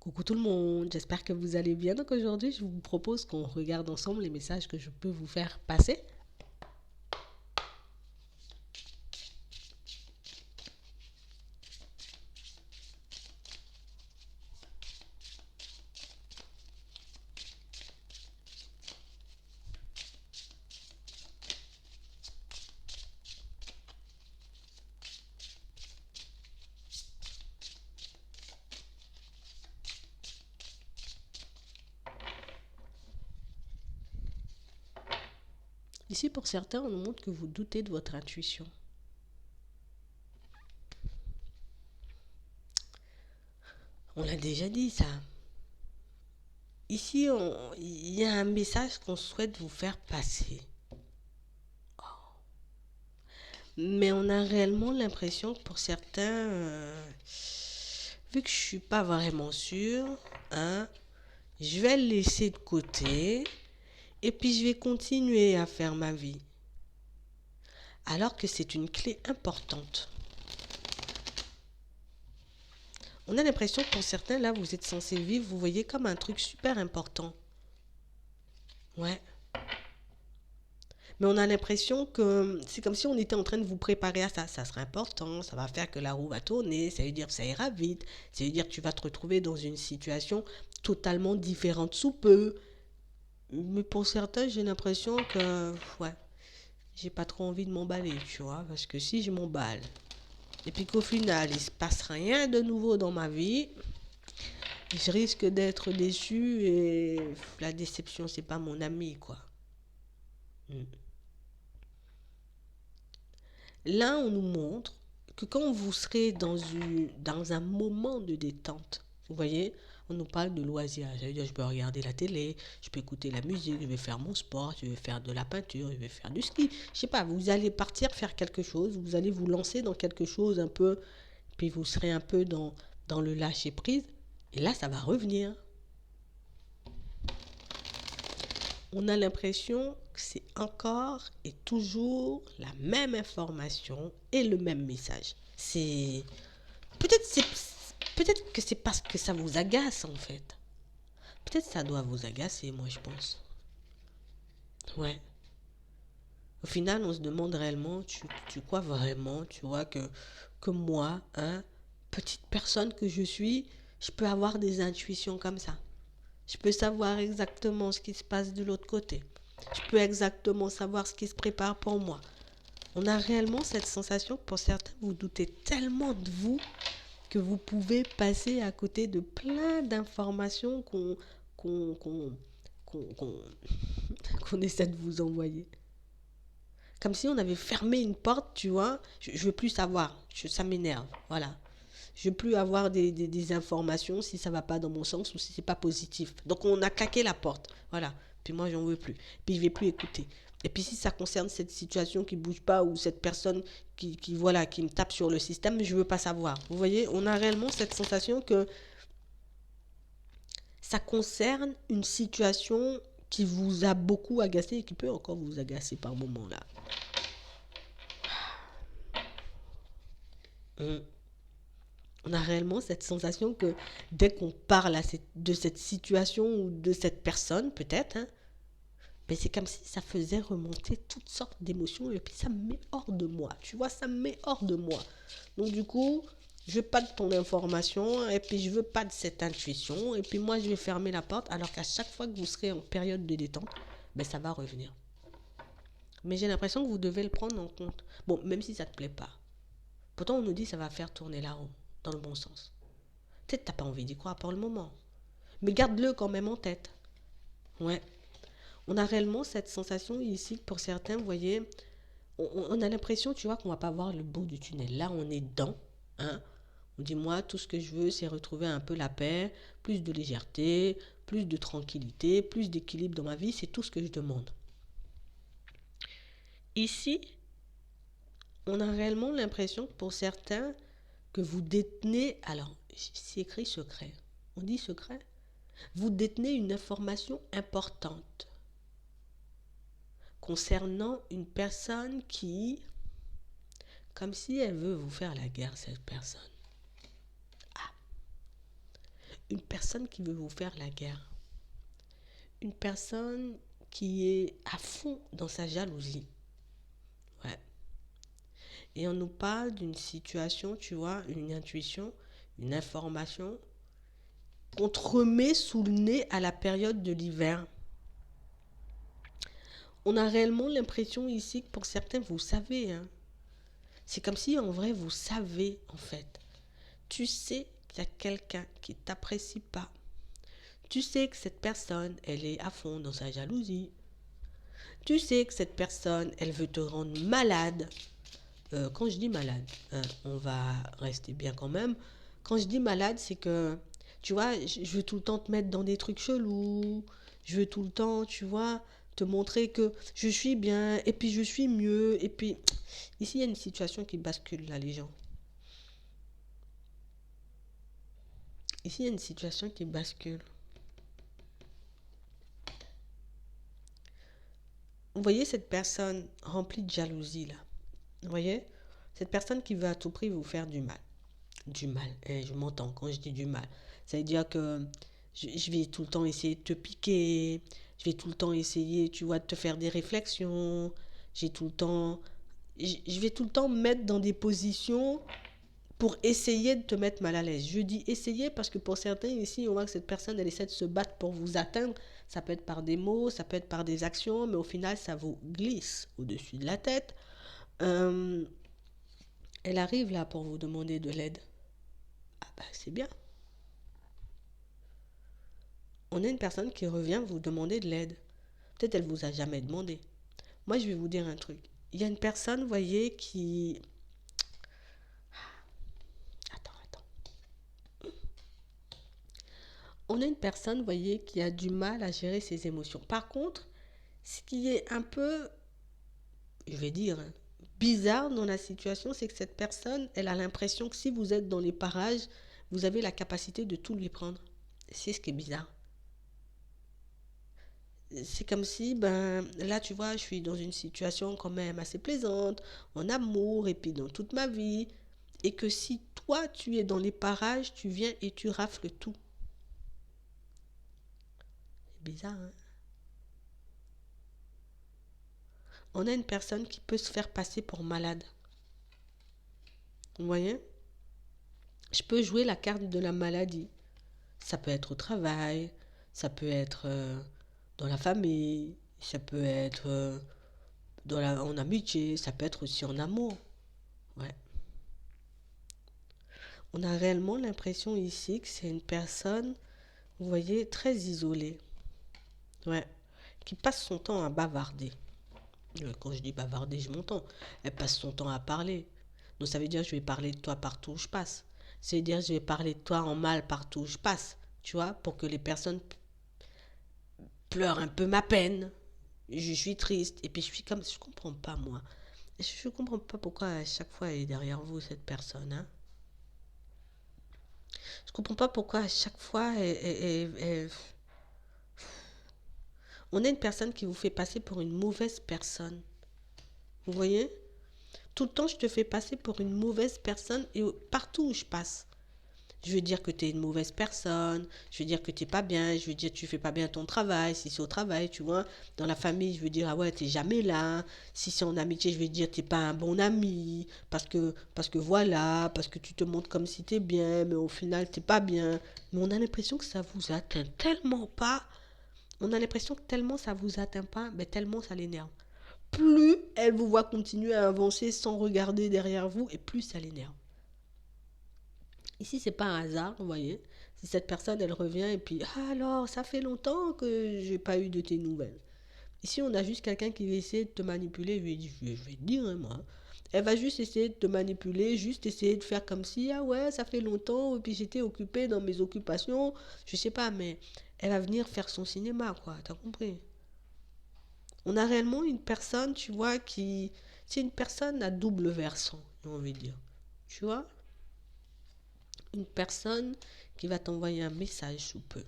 Coucou tout le monde, j'espère que vous allez bien. Donc aujourd'hui, je vous propose qu'on regarde ensemble les messages que je peux vous faire passer. Ici, pour certains, on nous montre que vous doutez de votre intuition. On l'a déjà dit ça. Ici, il y a un message qu'on souhaite vous faire passer. Mais on a réellement l'impression que pour certains, vu que je suis pas vraiment sûre, hein, je vais le laisser de côté et puis je vais continuer à faire ma vie. Alors que c'est une clé importante. On a l'impression que pour certains, là, vous êtes censé vivre, vous voyez, comme un truc super important. Ouais. Mais on a l'impression que c'est comme si on était en train de vous préparer à ça. Ça sera important, ça va faire que la roue va tourner, ça veut dire que ça ira vite, ça veut dire que tu vas te retrouver dans une situation totalement différente sous peu. Mais pour certains, j'ai l'impression que, ouais, j'ai pas trop envie de m'emballer, tu vois, parce que si je m'emballe, et puis qu'au final, il se passe rien de nouveau dans ma vie, je risque d'être déçu et la déception, c'est pas mon ami, quoi. Mm. Là, on nous montre que quand vous serez dans un moment de détente, vous voyez, on nous parle de loisirs. Ça veut dire, je peux regarder la télé, je peux écouter la musique, je vais faire mon sport, je vais faire de la peinture, je vais faire du ski. Je sais pas, vous allez partir faire quelque chose, vous allez vous lancer dans quelque chose un peu, puis vous serez un peu dans le lâcher prise. Et là, ça va revenir. On a l'impression que c'est encore et toujours la même information et le même message. C'est peut-être c'est peut-être que c'est parce que ça vous agace en fait. Peut-être ça doit vous agacer, moi je pense. Ouais. Au final, on se demande réellement, tu crois vraiment, tu vois que moi, hein, petite personne que je suis, je peux avoir des intuitions comme ça. Je peux savoir exactement ce qui se passe de l'autre côté. Je peux exactement savoir ce qui se prépare pour moi. On a réellement cette sensation que pour certains, vous doutez tellement de vous que vous pouvez passer à côté de plein d'informations qu'on, qu'on, qu'on essaie de vous envoyer. Comme si on avait fermé une porte, tu vois. Je veux plus savoir. Ça m'énerve. Voilà. Je veux plus avoir des informations si ça va pas dans mon sens ou si c'est pas positif. Donc on a claqué la porte. Voilà. Puis moi j'en veux plus. Puis je vais plus écouter. Et puis si ça concerne cette situation qui bouge pas ou cette personne voilà qui me tape sur le système, je veux pas savoir. Vous voyez, on a réellement cette sensation que ça concerne une situation qui vous a beaucoup agacé et qui peut encore vous agacer par moment là. On a réellement cette sensation que dès qu'on parle de cette situation ou de cette personne, peut-être, hein, mais c'est comme si ça faisait remonter toutes sortes d'émotions et puis ça me met hors de moi. Tu vois, ça me met hors de moi. Donc du coup, je veux pas de ton information et puis je veux pas de cette intuition et puis moi je vais fermer la porte alors qu'à chaque fois que vous serez en période de détente, ben ça va revenir. Mais j'ai l'impression que vous devez le prendre en compte. Bon, même si ça te plaît pas. Pourtant on nous dit que ça va faire tourner la roue dans le bon sens. Peut-être que t'as pas envie d'y croire pour le moment. Mais garde-le quand même en tête. Ouais. On a réellement cette sensation ici, pour certains, vous voyez, on a l'impression, tu vois, qu'on va pas voir le bout du tunnel. Là, on est dedans. Hein. On dit, moi, tout ce que je veux, c'est retrouver un peu la paix, plus de légèreté, plus de tranquillité, plus d'équilibre dans ma vie. C'est tout ce que je demande. Ici, on a réellement l'impression, pour certains, que vous détenez... Alors, c'est écrit secret. On dit secret. Vous détenez une information importante concernant une personne qui, comme si elle veut vous faire la guerre, cette personne. Ah. Une personne qui veut vous faire la guerre. Une personne qui est à fond dans sa jalousie. Ouais. Et on nous parle d'une situation, tu vois, une intuition, une information qu'on te remet sous le nez à la période de l'hiver. On a réellement l'impression ici que pour certains, vous savez, hein. C'est comme si en vrai, vous savez, en fait. Tu sais qu'il y a quelqu'un qui ne t'apprécie pas. Tu sais que cette personne, elle est à fond dans sa jalousie. Tu sais que cette personne, elle veut te rendre malade. Quand je dis malade, hein, on va rester bien quand même. Quand je dis malade, c'est que, tu vois, je veux tout le temps te mettre dans des trucs chelous. Je veux tout le temps, tu vois, te montrer que je suis bien, et puis je suis mieux. Et puis, ici, il y a une situation qui bascule, là, les gens. Ici, il y a une situation qui bascule. Vous voyez cette personne remplie de jalousie, là. Vous voyez? Cette personne qui veut à tout prix vous faire du mal. Du mal. Et je m'entends quand je dis du mal. Ça veut dire que je vais tout le temps essayer de te piquer. Je vais tout le temps essayer, tu vois, de te faire des réflexions. J'ai tout le temps... Je vais tout le temps me mettre dans des positions pour essayer de te mettre mal à l'aise. Je dis essayer parce que pour certains ici, on voit que cette personne, elle essaie de se battre pour vous atteindre. Ça peut être par des mots, ça peut être par des actions, mais au final, ça vous glisse au-dessus de la tête. Euh, Elle arrive là pour vous demander de l'aide. Ah bah c'est bien. On a une personne qui revient vous demander de l'aide. Peut-être elle vous a jamais demandé. Moi je vais vous dire un truc. Il y a une personne, vous voyez, qui... Attends. On a une personne, vous voyez, qui a du mal à gérer ses émotions. Par contre, ce qui est un peu, je vais dire, hein, bizarre dans la situation, c'est que cette personne, elle a l'impression que si vous êtes dans les parages, vous avez la capacité de tout lui prendre. C'est ce qui est bizarre. C'est comme si, ben, là, tu vois, je suis dans une situation quand même assez plaisante, en amour, et puis dans toute ma vie. Et que si toi, tu es dans les parages, tu viens et tu rafles tout. C'est bizarre, hein? On a une personne qui peut se faire passer pour malade. Vous voyez? Je peux jouer la carte de la maladie. Ça peut être au travail, ça peut être dans la famille, ça peut être en amitié, ça peut être aussi en amour. Ouais. On a réellement l'impression ici que c'est une personne, vous voyez, très isolée. Ouais. Qui passe son temps à bavarder. Quand je dis bavarder, je m'entends. Elle passe son temps à parler. Donc ça veut dire que je vais parler de toi partout où je passe. Ça veut dire que je vais parler de toi en mal partout où je passe. Tu vois, pour que les personnes pleurent un peu ma peine. Je suis triste. Et puis je suis comme... Je comprends pas, moi. Je comprends pas pourquoi à chaque fois elle est derrière vous, cette personne. Hein. Je comprends pas pourquoi à chaque fois on a une personne qui vous fait passer pour une mauvaise personne. Vous voyez? Tout le temps, je te fais passer pour une mauvaise personne et partout où je passe. Je veux dire que tu es une mauvaise personne, je veux dire que tu n'es pas bien, je veux dire que tu fais pas bien ton travail, si c'est au travail, tu vois. Dans la famille, je veux dire, ah ouais, tu n'es jamais là. Si c'est en amitié, je veux dire, tu n'es pas un bon ami, parce que voilà, parce que tu te montres comme si tu es bien, mais au final, tu n'es pas bien. Mais on a l'impression que ça vous atteint tellement pas. On a l'impression que tellement ça vous atteint pas, mais tellement ça l'énerve. Plus elle vous voit continuer à avancer sans regarder derrière vous, et plus ça l'énerve. Ici, c'est pas un hasard, vous voyez. Si cette personne, elle revient et puis, ah alors, ça fait longtemps que j'ai pas eu de tes nouvelles. Ici, on a juste quelqu'un qui va essayer de te manipuler. Je vais te dire, hein, moi. Elle va juste essayer de te manipuler, juste essayer de faire comme si, ah ouais, ça fait longtemps, et puis j'étais occupée dans mes occupations. Je sais pas, mais elle va venir faire son cinéma, quoi. T'as compris? On a réellement une personne, tu vois, qui... C'est une personne à double versant, j'ai envie de dire. Tu vois? Une personne qui va t'envoyer un message sous peu.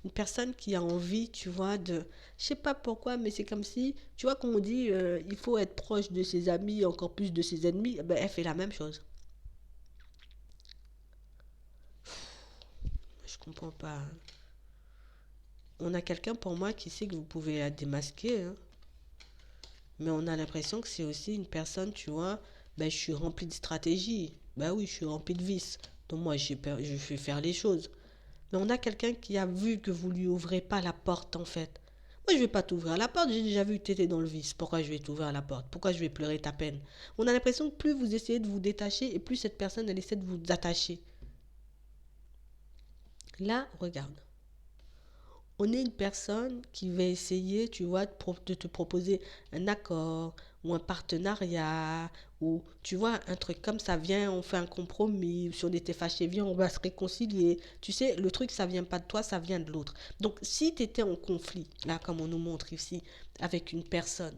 Une personne qui a envie, tu vois, de... Je sais pas pourquoi, mais c'est comme si... Tu vois, quand on dit il faut être proche de ses amis, encore plus de ses ennemis, ben, elle fait la même chose. Je comprends pas, hein. On a quelqu'un pour moi qui sait que vous pouvez la démasquer, hein. Mais on a l'impression que c'est aussi une personne, tu vois, ben je suis rempli de stratégie. Ben oui, je suis rempli de vices. Donc moi, je fais faire les choses. Mais on a quelqu'un qui a vu que vous lui ouvrez pas la porte, en fait. Moi, je vais pas t'ouvrir la porte, j'ai déjà vu que tu étais dans le vice. Pourquoi je vais t'ouvrir la porte? Pourquoi je vais pleurer ta peine? On a l'impression que plus vous essayez de vous détacher et plus cette personne, elle essaie de vous attacher. Là, regarde. On est une personne qui va essayer, tu vois, de te proposer un accord ou un partenariat ou, tu vois, un truc comme ça. Viens, on fait un compromis. Si on était fâché, viens, on va se réconcilier. Tu sais, le truc, ça vient pas de toi, ça vient de l'autre. Donc, si tu étais en conflit, là, comme on nous montre ici, avec une personne,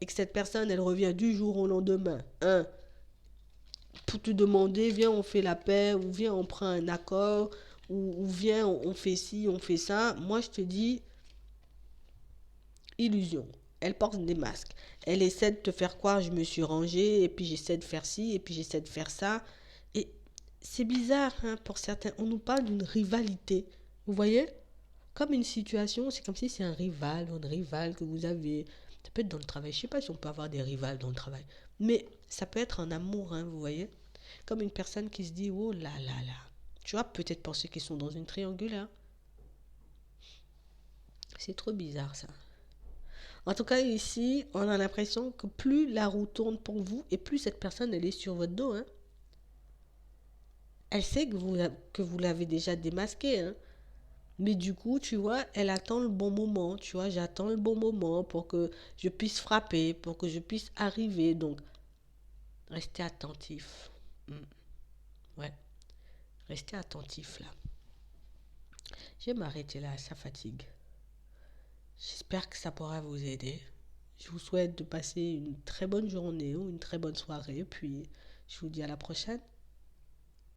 et que cette personne, elle revient du jour au lendemain, hein, pour te demander, viens, on fait la paix, ou viens, on prend un accord, ou viens, on fait ci, on fait ça. Moi, je te dis, illusion. Elle porte des masques. Elle essaie de te faire croire, je me suis rangée, et puis j'essaie de faire ci, et puis j'essaie de faire ça. Et c'est bizarre, hein, pour certains. On nous parle d'une rivalité. Vous voyez? Comme une situation, c'est comme si c'est un rival ou une rivale que vous avez. Ça peut être dans le travail. Je ne sais pas si on peut avoir des rivales dans le travail. Mais ça peut être en amour, hein, vous voyez? Comme une personne qui se dit, oh là là là. Tu vois, peut-être pour ceux qui sont dans une triangulaire. C'est trop bizarre, ça. En tout cas, ici, on a l'impression que plus la roue tourne pour vous et plus cette personne, elle est sur votre dos, hein. Elle sait que vous l'avez déjà démasqué, hein. Mais du coup, tu vois, elle attend le bon moment. Tu vois, j'attends le bon moment pour que je puisse frapper, pour que je puisse arriver. Donc, restez attentif. Hmm, ouais, restez attentif là. Je vais m'arrêter là, ça fatigue. J'espère que ça pourra vous aider. Je vous souhaite de passer une très bonne journée ou une très bonne soirée. Puis, je vous dis à la prochaine.